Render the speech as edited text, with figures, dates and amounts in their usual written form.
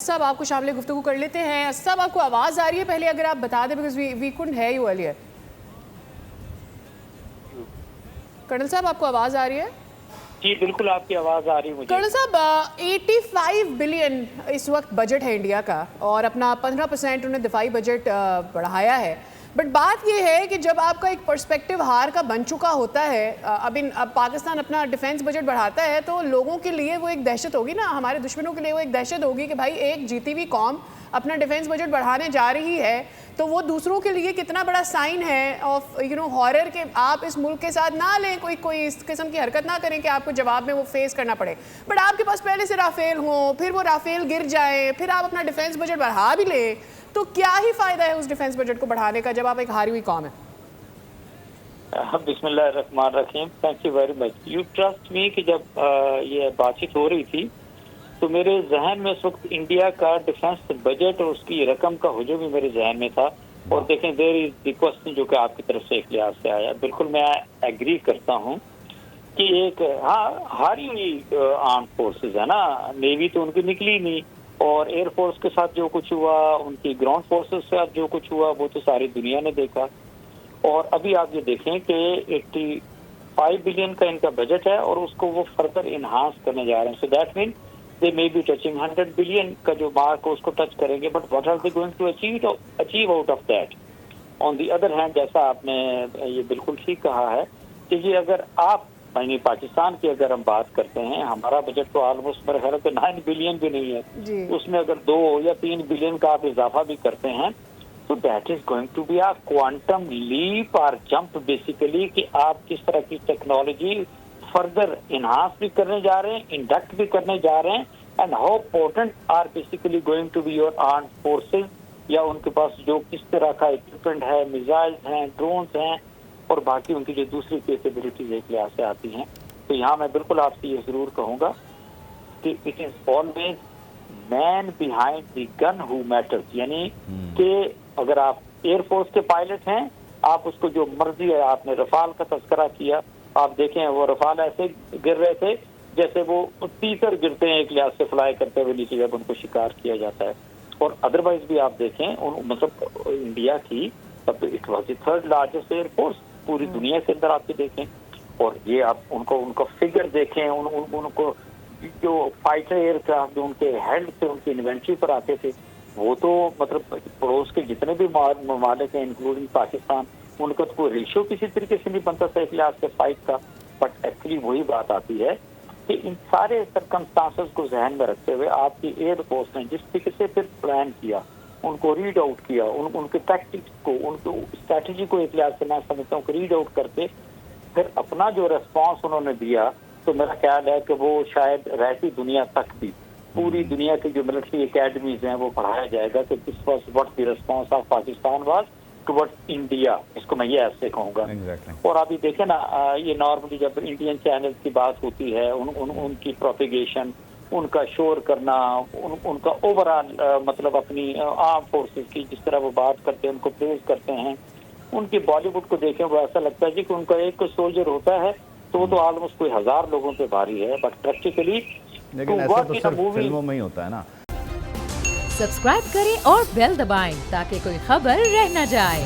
साहब आपको शामिल गुफ्तगू कर लेते हैं। साहब आपको आवाज़ आ रही है, पहले अगर आप बता दें, because we couldn't hear you earlier. Colonel साहब आपको आवाज़ आ रही है? जी बिल्कुल आपकी आवाज़ आ रही है मुझे। कर्नल साहब 85 बिलियन इस वक्त बजट है इंडिया का और अपना 15% उन्हें दिफाई बजट बढ़ाया है। बट बात ये है कि जब आपका एक पर्सपेक्टिव हार का बन चुका होता है, अब पाकिस्तान अपना डिफेंस बजट बढ़ाता है तो लोगों के लिए वो एक दहशत होगी ना, हमारे दुश्मनों के लिए वो एक दहशत होगी कि भाई एक जीती हुई कौम अपना डिफेंस बजट बढ़ाने जा रही है, तो वो दूसरों के लिए कितना बड़ा साइन है ऑफ हॉरर के आप इस मुल्क के साथ ना लें, कोई इस किस्म की हरकत ना करें कि आपको जवाब में वो फेस करना पड़े। बट आपके पास पहले से राफेल हो, फिर वो राफेल गिर जाए, फिर आप अपना डिफेंस बजट बढ़ा भी लें, तो क्या ही फायदा है उस डिफेंस बजट को बढ़ाने का जब आप एक हारी हुई कौम है। बिस्मिल्लाहिर्रहमानिर्रहीम, thank you very much. You trust me कि जब ये बातचीत हो रही थी तो मेरे जहन में इस वक्त इंडिया का डिफेंस बजट और उसकी रकम का हुजूम भी मेरे जहन में था। और देखें, देयर इज द क्वेश्चन जो कि आपकी तरफ से एक लिहाज से आया, बिल्कुल मैं एग्री करता हूँ कि एक हारी हुई आर्म फोर्सेस है ना, नेवी तो उनकी निकली नहीं, और एयरफोर्स के साथ जो कुछ हुआ, उनकी ग्राउंड फोर्सेस के साथ जो कुछ हुआ, वो तो सारी दुनिया ने देखा। और अभी आप ये देखें कि 85 बिलियन का इनका बजट है और उसको वो फर्दर इन्हांस करने जा रहे हैं। So that mean they may be touching 100 billion का जो मार्क है उसको टच करेंगे, but what are they going to achieve out of that. On the other hand, जैसा आपने ये बिल्कुल ठीक कहा है कि ये अगर आप यानी पाकिस्तान की अगर हम बात करते हैं, हमारा बजट तो ऑलमोस्ट मेरे ख्याल से 9 बिलियन भी नहीं है, उसमें अगर 2 या 3 बिलियन का आप इजाफा भी करते हैं तो that is going to be a quantum leap और जंप बेसिकली, कि आप किस तरह की टेक्नोलॉजी फर्दर इनहांस भी करने जा रहे हैं, इंडक्ट भी करने जा रहे हैं, and how portent are basically going to be your arm forces, या उनके पास जो किस तरह का इक्विपमेंट है, मिसाइल्स हैं, ड्रोन्स हैं और बाकी उनकी जो दूसरी कैपेबिलिटीज एक लिहाज से आती हैं। तो यहाँ मैं बिल्कुल आपसे ये जरूर कहूँगा कि it is always man behind the gun who matters, यानी कि अगर आप एयरफोर्स के पायलट हैं, आप उसको जो मर्जी है, आपने रफाल का तस्करा किया, आप देखें वो रफाल ऐसे गिर रहे थे जैसे वो तीतर गिरते हैं एक लिहाज से फ्लाई करते हुए नीचे जब उनको शिकार किया जाता है। और अदरवाइज भी आप देखें मतलब इंडिया की it was the 3rd largest air force पूरी दुनिया के अंदर, आप देखें। और ये आप उनको फिगर देखें, उनको जो फाइटर एयरक्राफ्ट जो उनके हेड से उनकी इन्वेंट्री पर आते थे, वो तो मतलब पड़ोस के जितने भी ममालिक हैं इंक्लूडिंग पाकिस्तान, उनका तो कोई रेशियो किसी तरीके से नहीं बनता था एक लिहाज से फाइट का। बट एक्चुअली वही बात आती है कि इन सारे सर्कमस्टांसेस को जहन में रखते हुए आपकी एयरफोर्स ने जिस तरीके से फिर प्लान किया, उनको रीड आउट किया, उनके टैक्टिक्स को, उनकी स्ट्रैटेजी को एक लिहाज से मैं समझता हूँ कि रीड आउट करके फिर अपना जो रेस्पॉन्स उन्होंने दिया, तो मेरा ख्याल है कि वो शायद रहती दुनिया तक भी पूरी दुनिया की जो मिलिट्री एकेडमीज हैं वो पढ़ाया जाएगा कि this was what the response of Pakistan was towards India, इसको मैं ये ऐसे कहूँगा। और अभी देखें ना, ये नॉर्मली जब इंडियन चैनल की बात होती है, उनकी प्रोपेगेशन, उनका शोर करना, उनका ओवरऑल मतलब अपनी आर्म फोर्सेस की जिस तरह वो बात करते हैं, उनको प्रेज करते हैं, उनकी बॉलीवुड को देखें वो ऐसा लगता है कि उनका एक सोल्जर होता है तो वो तो ऑलमोस्ट कोई 1000 लोगों पे भारी है, बट प्रैक्टिकली लेकिन ऐसा तो सिर्फ फिल्मों में ही होता है ना। सब्सक्राइब करें और बेल दबाएं ताकि कोई खबर रह न जाए।